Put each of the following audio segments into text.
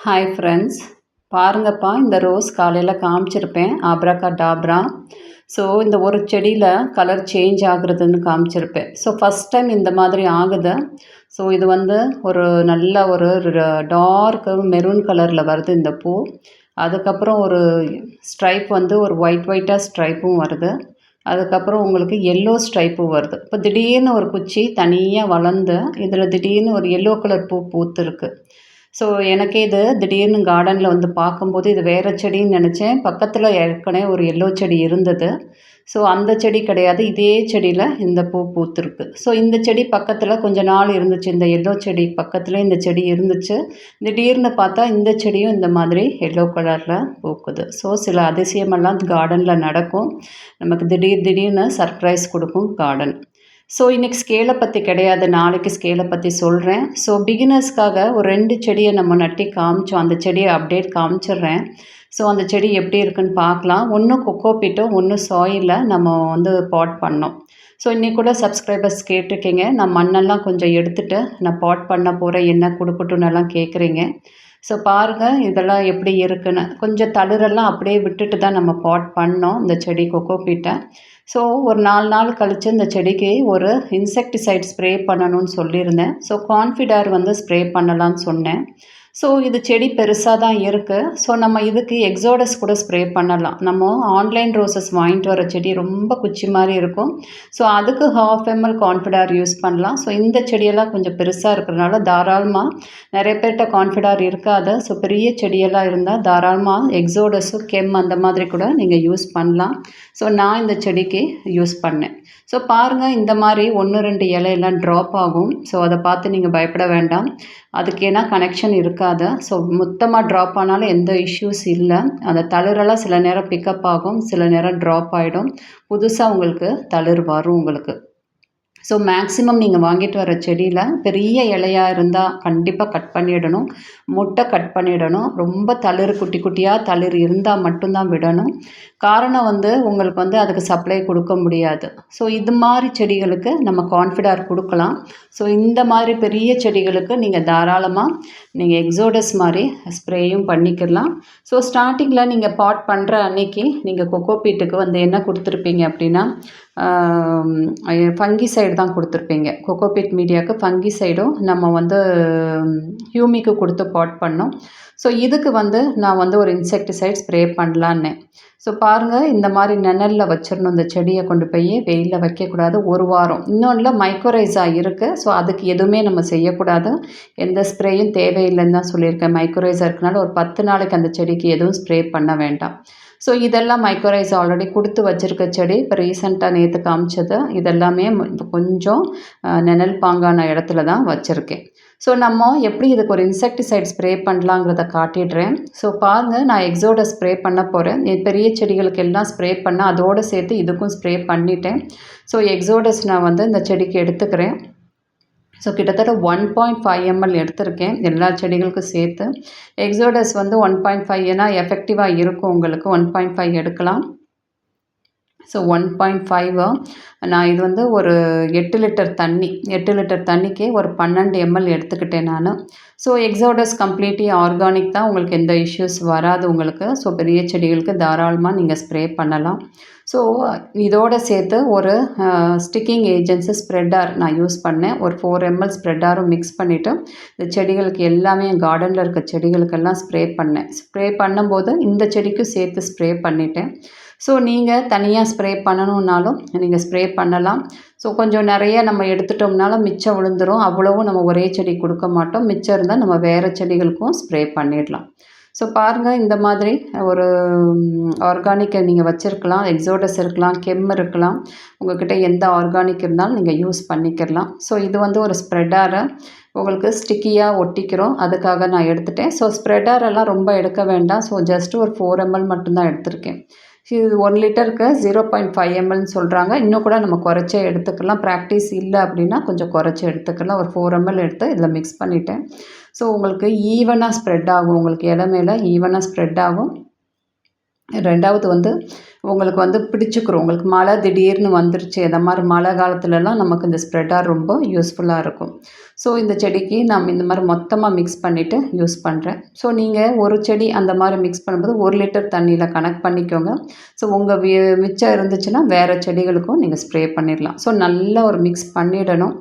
Hi friends, பாருங்கப்பா, இந்த rose காலையில் காமிச்சிருப்பேன் ஆப்ராகாடாப்ரா. ஸோ இந்த ஒரு செடியில் கலர் சேஞ்ச் ஆகுறதுன்னு காமிச்சிருப்பேன். ஸோ ஃபஸ்ட் டைம் இந்த மாதிரி ஆகுது. ஸோ இது வந்து ஒரு நல்ல ஒரு டார்க் மெரூன் கலரில் வருது இந்த பூ. அதுக்கப்புறம் ஒரு ஸ்ட்ரைப் வந்து ஒரு ஒயிட்டாக ஸ்ட்ரைப்பும் வருது. அதுக்கப்புறம் உங்களுக்கு எல்லோ ஸ்ட்ரைப்பும் வருது. இப்போ திடீர்னு ஒரு குச்சி தனியாக வளர்ந்து இதில் திடீர்னு ஒரு எல்லோ கலர் பூ பூத்துருக்கு. ஸோ எனக்கே இது திடீர்னு கார்டனில் வந்து பார்க்கும்போது இது வேறு செடின்னு நினச்சேன். பக்கத்தில் ஏற்கனவே ஒரு எல்லோ செடி இருந்தது. ஸோ அந்த செடி கிடையாது, இதே செடியில் இந்த பூ பூத்துருக்கு. ஸோ இந்த செடி பக்கத்தில் கொஞ்ச நாள் இருந்துச்சு, இந்த எல்லோ செடி பக்கத்தில் இந்த செடி இருந்துச்சு. திடீர்னு பார்த்தா இந்த செடியும் இந்த மாதிரி எல்லோ கலரில் பூக்குது. ஸோ சில அதிசயமெல்லாம் கார்டனில் நடக்கும். நமக்கு திடீர்னு சர்ப்ரைஸ் கொடுக்கும் கார்டன். ஸோ இன்றைக்கி ஸ்கேலை பற்றி கிடையாது, நாளைக்கு ஸ்கேலை பற்றி சொல்கிறேன். ஸோ பிகினர்ஸ்க்காக ஒரு 2 செடியை நம்ம நட்டி காமிச்சோம். அந்த செடியை அப்டேட் காமிச்சிடுறேன். ஸோ அந்த செடி எப்படி இருக்குன்னு பார்க்கலாம். ஒன்று கொக்கோபீட்டும் ஒன்று சாயிலில் நம்ம வந்து பாட் பண்ணோம். ஸோ இன்றைக்கி கூட சப்ஸ்கிரைபர்ஸ் கேட்டிருக்கீங்க, நான் மண்ணெல்லாம் கொஞ்சம் எடுத்துகிட்டு நான் பாட் பண்ண போகிறேன், என்ன கொடுக்கட்டுன்னெல்லாம் கேட்குறீங்க. ஸோ பாருங்கள் இதெல்லாம் எப்படி இருக்குன்னு. கொஞ்சம் தளிரெல்லாம் அப்படியே விட்டுட்டு தான் நம்ம பாட் பண்ணோம் இந்த செடி கொக்கோபீட்டை. ஸோ ஒரு 4 நாள் கழித்து இந்த செடிக்கு ஒரு இன்செக்டிசைட் ஸ்ப்ரே பண்ணணும்னு சொல்லியிருந்தேன். ஸோ கான்ஃபிடார் வந்து ஸ்ப்ரே பண்ணலான்னு சொன்னேன். ஸோ இது செடி பெருசாக தான் இருக்குது. ஸோ நம்ம இதுக்கு எக்ஸோடஸ் கூட ஸ்ப்ரே பண்ணலாம். நம்ம ஆன்லைன் ரோசஸ் வாங்கிட்டு வர செடி ரொம்ப குச்சி மாதிரி இருக்கும். ஸோ அதுக்கு 1/2 ml கான்ஃபிடார் யூஸ் பண்ணலாம். ஸோ இந்த செடியெல்லாம் கொஞ்சம் பெருசாக இருக்கிறதுனால தாராளமாக நிறைய பேர்கிட்ட கான்ஃபிடார் இருக்காது. ஸோ பெரிய செடியெல்லாம் இருந்தால் தாராளமாக எக்ஸோடஸும் கெம் அந்த மாதிரி கூட நீங்கள் யூஸ் பண்ணலாம். ஸோ நான் இந்த செடிக்கு யூஸ் பண்ணேன். ஸோ பாருங்கள், இந்த மாதிரி 1, 2 இலையெல்லாம் ட்ராப் ஆகும். ஸோ அதை பார்த்து நீங்கள் பயப்பட வேண்டாம். அதுக்கு ஏன்னா கனெக்ஷன் இருக்காது. ஸோ மொத்தமாக ட்ராப் ஆனாலும் எந்த இஷ்யூஸ் இல்லை. அந்த தளிரெல்லாம் சில நேரம் பிக்கப் ஆகும், சில நேரம் ட்ராப் ஆகிடும். புதுசாக உங்களுக்கு தளிர் வரும் உங்களுக்கு. ஸோ மேக்ஸிமம் நீங்கள் வாங்கிட்டு வர செடியில் பெரிய இலையாக இருந்தால் கண்டிப்பாக கட் பண்ணிடணும், முட்டை கட் பண்ணிடணும். ரொம்ப தளிர் குட்டி குட்டியாக தளிர் இருந்தால் மட்டும்தான் விடணும். காரணம் வந்து உங்களுக்கு வந்து அதுக்கு சப்ளை கொடுக்க முடியாது. ஸோ இது மாதிரி செடிகளுக்கு நம்ம கான்ஃபிடார் கொடுக்கலாம். ஸோ இந்த மாதிரி பெரிய செடிகளுக்கு நீங்கள் தாராளமாக நீங்கள் எக்ஸோடஸ் மாதிரி ஸ்ப்ரேயும் பண்ணிக்கலாம். ஸோ ஸ்டார்டிங்கில் நீங்கள் பாட் பண்ணுற அன்னைக்கு நீங்கள் கொக்கோபீட்டுக்கு வந்து என்ன கொடுத்துருப்பீங்க அப்படின்னா ஃபங்கிசைடு தான் கொடுத்துருப்பீங்க. கொக்கோபீட் மீடியாவுக்கு ஃபங்கிசைடும் நம்ம வந்து ஹியூமிக்கு கொடுத்து பாட் பண்ணோம். ஸோ இதுக்கு வந்து நான் வந்து ஒரு இன்செக்டிசைட் ஸ்ப்ரே பண்ணலான்னே. ஸோ பாருங்கள், இந்த மாதிரி நிழலில் வச்சிடணும். இந்த செடியை கொண்டு போய் வெயிலில் வைக்கக்கூடாது 1 வாரம். இன்னொன்றில் மைக்ரோரைஸா இருக்குது. ஸோ அதுக்கு எதுவுமே நம்ம செய்யக்கூடாது, எந்த ஸ்ப்ரேயும் தேவையில்லைன்னு தான் சொல்லியிருக்கேன். மைக்ரோரைஸா இருக்கனால ஒரு 10 நாளைக்கு அந்த செடிக்கு எதுவும் ஸ்ப்ரே பண்ண வேண்டாம். ஸோ இதெல்லாம் மைக்ரோரைஸ் ஆல்ரெடி கொடுத்து வச்சுருக்க செடி. இப்போ ரீசெண்டாக நேற்று காமிச்சது இதெல்லாமே கொஞ்சம் நிழல் பாங்கான இடத்துல தான் வச்சுருக்கேன். ஸோ நம்ம எப்படி இதுக்கு ஒரு இன்செக்டிசைட் ஸ்ப்ரே பண்ணலாங்கிறத காட்டிடுறேன். ஸோ பாருங்கள், நான் எக்ஸோடஸ் ஸ்ப்ரே பண்ண போகிறேன். பெரிய செடிகளுக்கு எல்லாம் ஸ்ப்ரே பண்ண அதோடு சேர்த்து இதுக்கும் ஸ்ப்ரே பண்ணிட்டேன். ஸோ எக்ஸோடஸ் நான் வந்து இந்த செடிக்கு எடுத்துக்கிறேன். ஸோ கிட்டத்தட்ட 1.5 ml எடுத்திருக்கேன் எல்லா செடிகளுக்கும் சேர்த்து. எக்ஸோடஸ் வந்து 1.5 ஏன்னா எஃபெக்டிவாக இருக்கும் உங்களுக்கு. 1.5 எடுக்கலாம். ஸோ 1.5 நான் இது வந்து ஒரு 8 லிட்டர் தண்ணி, 8 லிட்டர் தண்ணிக்கே ஒரு 12 ml எடுத்துக்கிட்டேன் நான். ஸோ எக்ஸோடஸ் கம்ப்ளீட்லி ஆர்கானிக் தான், உங்களுக்கு எந்த இஷ்யூஸ் வராது உங்களுக்கு. ஸோ பெரிய செடிகளுக்கு தாராளமாக நீங்கள் ஸ்ப்ரே பண்ணலாம். ஸோ இதோடு சேர்த்து ஒரு ஸ்டிக்கிங் ஏஜென்ட்ஸு ஸ்ப்ரெட்டார் நான் யூஸ் பண்ணேன். ஒரு 4 ml ஸ்ப்ரெட்டாரும் மிக்ஸ் பண்ணிவிட்டு இந்த செடிகளுக்கு எல்லாமே கார்டனில் இருக்க செடிகளுக்கெல்லாம் ஸ்ப்ரே பண்ணேன். ஸ்ப்ரே பண்ணும்போது இந்த செடிக்கும் சேர்த்து ஸ்ப்ரே பண்ணிட்டேன். ஸோ நீங்கள் தனியாக ஸ்ப்ரே பண்ணணுன்னாலும் நீங்கள் ஸ்ப்ரே பண்ணலாம். ஸோ கொஞ்சம் நிறைய நம்ம எடுத்துட்டோம்னாலும் மிச்சம் விழுந்துடும். அவ்வளவும் நம்ம ஒரே செடி கொடுக்க மாட்டோம். மிச்சம் இருந்தால் நம்ம வேறு செடிகளுக்கும் ஸ்ப்ரே பண்ணிடலாம். ஸோ பாருங்கள், இந்த மாதிரி ஒரு ஆர்கானிக்கை நீங்கள் வச்சுருக்கலாம். எக்ஸோடஸ் இருக்கலாம், கெம் இருக்கலாம். உங்கள்கிட்ட எந்த ஆர்கானிக் இருந்தாலும் நீங்கள் யூஸ் பண்ணிக்கலாம். ஸோ இது வந்து ஒரு ஸ்ப்ரெட்டாரை உங்களுக்கு ஸ்டிக்கியாக ஒட்டிக்கிறோம், அதுக்காக நான் எடுத்துட்டேன். ஸோ ஸ்ப்ரெட்டாரெல்லாம் ரொம்ப எடுக்க வேண்டாம். ஸோ ஜஸ்ட் ஒரு 4 ml மட்டும்தான் எடுத்திருக்கேன். இது 1 லிட்டருக்கு 0.5 mlன்னு சொல்கிறாங்க. இன்னும் கூட நம்ம குறைச்சே எடுத்துக்கலாம். ப்ராக்டிஸ் இல்லை அப்படின்னா கொஞ்சம் குறைச்சி எடுத்துக்கலாம். ஒரு 4 ml எடுத்து இதில் மிக்ஸ் பண்ணிட்டேன். ஸோ உங்களுக்கு ஈவனாக ஸ்ப்ரெட் ஆகும், உங்களுக்கு இலை மேலே ஈவனாக ஸ்ப்ரெட் ஆகும். 2வது வந்து உங்களுக்கு வந்து பிடிச்சுக்கும். உங்களுக்கு மழை திடீர்னு வந்துருச்சு. அந்த மாரி மழை காலத்துலலாம் நமக்கு இந்த ஸ்ப்ரெட்டார் ரொம்ப யூஸ்ஃபுல்லாக இருக்கும். ஸோ இந்த செடிக்கு நான் இந்த மாரி மொத்தமா மிக்ஸ் பண்ணிவிட்டு யூஸ் பண்ணுறேன். ஸோ நீங்கள் ஒரு செடி அந்த மாரி மிக்ஸ் பண்ணும்போது 1 லிட்டர் தண்ணியில் கணக்கு பண்ணிக்கோங்க. ஸோ உங்கள் மிச்சம் இருந்துச்சுன்னா வேறு செடிகளுக்கும் நீங்கள் ஸ்ப்ரே பண்ணிடலாம். ஸோ நல்லா ஒரு மிக்ஸ் பண்ணிடணும்.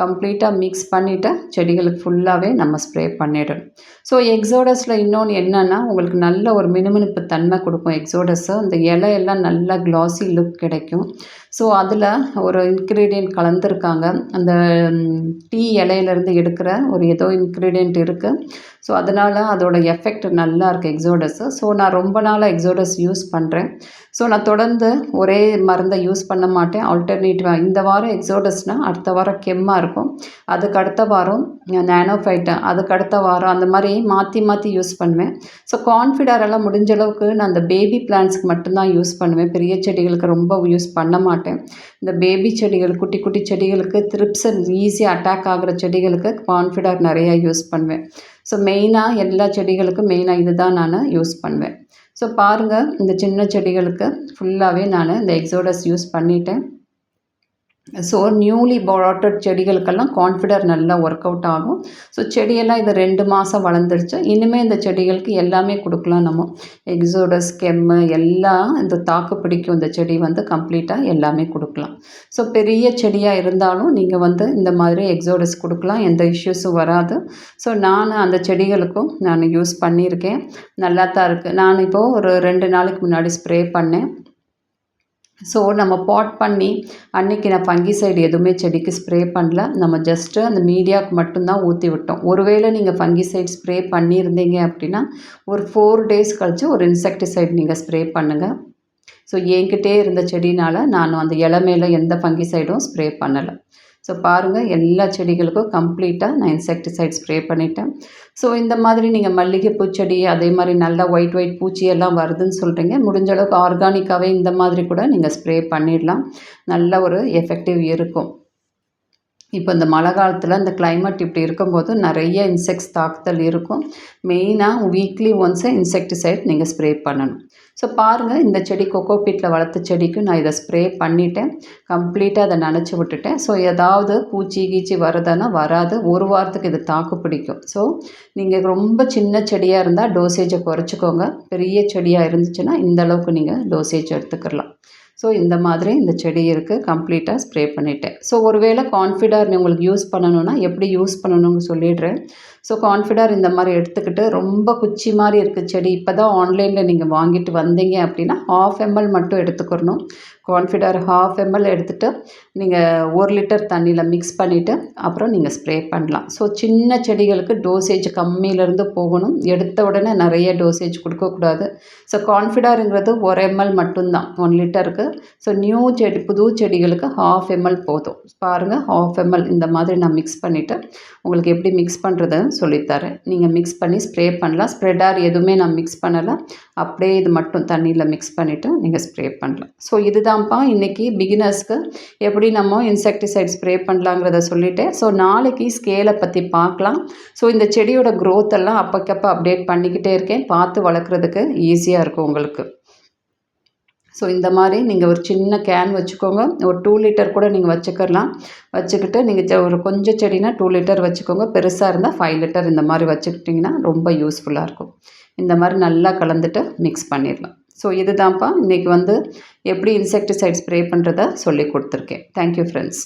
கம்ப்ளீட்டாக மிக்ஸ் பண்ணிவிட்டு செடிகளுக்கு ஃபுல்லாகவே நம்ம ஸ்ப்ரே பண்ணிடணும். ஸோ எக்ஸோடஸில் இன்னொன்று என்னென்னா உங்களுக்கு நல்ல ஒரு மினுமினுப்பு தன்மை கொடுக்கும் எக்ஸோடஸ்ஸு. அந்த இலையெல்லாம் நல்லா க்ளாஸி லுக் கிடைக்கும். ஸோ அதில் ஒரு இன்க்ரீடியன்ட் கலந்துருக்காங்க. அந்த டீ இலையிலேருந்து எடுக்கிற ஒரு ஏதோ இன்க்ரீடியன்ட் இருக்குது. ஸோ அதனால் அதோடய எஃபெக்ட் நல்லா இருக்குது எக்ஸோடஸ்ஸு. ஸோ நான் ரொம்ப நாளாக எக்ஸோடஸ் யூஸ் பண்ணுறேன். ஸோ நான் தொடர்ந்து ஒரே மருந்தை யூஸ் பண்ண மாட்டேன். ஆல்டர்னேட்டிவாக இந்த வாரம் எக்ஸோடஸ்னால் அடுத்த வாரம் கெம்மா இருக்கும். அதுக்கு அடுத்த வாரம் நானோஃபைட்டா, அதுக்கு அடுத்த வாரம் அந்த மாதிரி மாற்றி மாற்றி யூஸ் பண்ணுவேன். ஸோ கான்ஃபிடாரெல்லாம் முடிஞ்ச அளவுக்கு நான் அந்த பேபி பிளான்ட்ஸ்க்கு மட்டும்தான் யூஸ் பண்ணுவேன். பெரிய செடிகளுக்கு ரொம்ப யூஸ் பண்ண மாட்டேன். இந்த பேபி செடிகள், குட்டி குட்டி செடிகளுக்கு த்ரிப்ஸ் ஈஸியாக அட்டாக் ஆகிற செடிகளுக்கு கான்ஃபிடார் நிறையா யூஸ் பண்ணுவேன். ஸோ மெயினாக எல்லா செடிகளுக்கும் மெயினாக இது தான் நான் யூஸ் பண்ணுவேன். ஸோ பாருங்கள், இந்த சின்ன செடிகளுக்கு ஃபுல்லாகவே நான் இந்த எக்ஸோடஸ் யூஸ் பண்ணிட்டேன். ஸோ நியூலி பாட்டட் செடிகளுக்கெல்லாம் கான்ஃபிடர் நல்லா ஒர்க் அவுட் ஆகும். ஸோ செடியெல்லாம் இது 2 மாதம் வளர்ந்துருச்சு. இனிமேல் இந்த செடிகளுக்கு எல்லாமே கொடுக்கலாம். நம்ம எக்ஸோடஸ், கெம்மு எல்லாம் இந்த தாக்கு பிடிக்கும். இந்த செடி வந்து கம்ப்ளீட்டாக எல்லாமே கொடுக்கலாம். ஸோ பெரிய செடியாக இருந்தாலும் நீங்கள் வந்து இந்த மாதிரி எக்ஸோடஸ் கொடுக்கலாம். எந்த இஷ்யூஸும் வராது. ஸோ நான் அந்த செடிகளுக்கும் நான் யூஸ் பண்ணியிருக்கேன். நல்லா தான் இருக்குது. நான் இப்போது ஒரு 2 நாளைக்கு முன்னாடி ஸ்ப்ரே பண்ணேன். ஸோ நம்ம பாட் பண்ணி அன்றைக்கி நான் ஃபங்கிசைடு எதுவுமே செடிக்கு ஸ்ப்ரே பண்ணல. நம்ம ஜஸ்ட்டு அந்த மீடியாவுக்கு மட்டும்தான் ஊற்றி விட்டோம். ஒருவேளை நீங்கள் ஃபங்கிசைட் ஸ்ப்ரே பண்ணியிருந்தீங்க அப்படின்னா ஒரு 4 டேஸ் கழித்து ஒரு இன்செக்டிசைட் நீங்கள் ஸ்ப்ரே பண்ணுங்கள். ஸோ என்கிட்டே இருந்த செடினால் நான் அந்த இலை மேலே எந்த ஃபங்கிசைடும் ஸ்ப்ரே பண்ணலை. ஸோ பாருங்கள், எல்லா செடிகளுக்கும் கம்ப்ளீட்டாக நான் இன்செக்டிசைட் ஸ்ப்ரே பண்ணிட்டேன். ஸோ இந்த மாதிரி நீங்கள் மல்லிகைப்பூ செடி அதே மாதிரி நல்லா ஒயிட் பூச்சியெல்லாம் வருதுன்னு சொல்கிறீங்க. முடிஞ்ச அளவுக்கு ஆர்கானிக்காகவே இந்த மாதிரி கூட நீங்கள் ஸ்ப்ரே பண்ணிடலாம். நல்ல ஒரு எஃபெக்டிவ் இருக்கும். இப்போ இந்த மழை காலத்தில் இந்த கிளைமேட் இப்படி இருக்கும்போது நிறைய இன்செக்ட்ஸ் தாக்குதல் இருக்கும். மெயினாக வீக்லி ஒன்ஸு இன்செக்டிசைட் நீங்கள் ஸ்ப்ரே பண்ணணும். ஸோ பாருங்கள், இந்த செடி கொக்கோபீட்டில் வளர்த்த செடிக்கு நான் இதை ஸ்ப்ரே பண்ணிட்டேன். கம்ப்ளீட்டாக அதை நனைச்சி விட்டுட்டேன். ஸோ ஏதாவது பூச்சி கீச்சி வருதுன்னா வராது. ஒரு வாரத்துக்கு இது தாக்கு பிடிக்கும். ஸோ நீங்கள் ரொம்ப சின்ன செடியாக இருந்தால் டோசேஜை குறைச்சிக்கோங்க. பெரிய செடியாக இருந்துச்சுன்னா இந்தளவுக்கு நீங்கள் டோசேஜ் எடுத்துக்கலாம். ஸோ இந்த மாதிரி இந்த செடி இருக்குது. கம்ப்ளீட்டாக ஸ்ப்ரே பண்ணிட்டேன். ஸோ ஒருவேளை கான்ஃபிடார் உங்களுக்கு யூஸ் பண்ணணுன்னா எப்படி யூஸ் பண்ணணும்னு சொல்லிடுறேன். ஸோ கான்ஃபிடார் இந்த மாதிரி எடுத்துக்கிட்டு ரொம்ப குச்சி மாதிரி இருக்குது செடி. இப்போ தான் ஆன்லைனில் நீங்கள் வாங்கிட்டு வந்தீங்க அப்படின்னா 1/2 ml மட்டும் எடுத்துக்கிறணும். கான்ஃபிடார் 1/2 ml எடுத்துகிட்டு நீங்கள் 1 லிட்டர் தண்ணியில் மிக்ஸ் பண்ணிவிட்டு அப்புறம் நீங்கள் ஸ்ப்ரே பண்ணலாம். ஸோ சின்ன செடிகளுக்கு டோசேஜ் கம்மியிலேருந்து போகணும். எடுத்த உடனே நிறைய டோசேஜ் கொடுக்கக்கூடாது. ஸோ கான்ஃபிடாருங்கிறது 1 ml மட்டும்தான் 1 லிட்டருக்கு. ஸோ நியூ செடி, புது செடிகளுக்கு 1/2 ml போதும். பாருங்கள், 1/2 ml இந்த மாதிரி நான் மிக்ஸ் பண்ணிவிட்டு உங்களுக்கு எப்படி மிக்ஸ் பண்ணுறதுன்னு சொல்லித்தரேன். நீங்கள் மிக்ஸ் பண்ணி ஸ்ப்ரே பண்ணலாம். ஸ்ப்ரெடார் எதுவுமே நான் மிக்ஸ் பண்ணலை. அப்படியே இது மட்டும் தண்ணியில் மிக்ஸ் பண்ணிவிட்டு நீங்கள் ஸ்ப்ரே பண்ணலாம். ஸோ இதுதான்ப்பா இன்றைக்கி பிகினர்ஸ்க்கு எப்படி நம்ம இன்செக்டிசைட் ஸ்ப்ரே பண்ணலாங்கிறத சொல்லிவிட்டேன். ஸோ நாளைக்கு ஸ்கேலை பற்றி பார்க்கலாம். ஸோ இந்த செடியோட க்ரோத் எல்லாம் அப்பக்கப்போ அப்டேட் பண்ணிக்கிட்டே இருக்கேன். பார்த்து வளர்க்குறதுக்கு ஈஸியாக இருக்கும் உங்களுக்கு. ஸோ இந்த மாதிரி நீங்கள் ஒரு சின்ன கேன் வச்சுக்கோங்க. ஒரு 2 லிட்டர் கூட நீங்கள் வச்சுக்கலாம். வச்சுக்கிட்டு நீங்கள் ஒரு கொஞ்சம் செடினா 2 லிட்டர் வச்சுக்கோங்க. பெருசாக இருந்தால் 5 லிட்டர் இந்த மாதிரி வச்சுக்கிட்டிங்கன்னா ரொம்ப யூஸ்ஃபுல்லாக இருக்கும். இந்த மாதிரி நல்லா கலந்துட்டு மிக்ஸ் பண்ணிடலாம். ஸோ இதுதான்ப்பா இன்றைக்கி வந்து எப்படி இன்செக்டிசைட் ஸ்ப்ரே பண்ணுறத சொல்லி கொடுத்துருக்கேன். Thank you friends.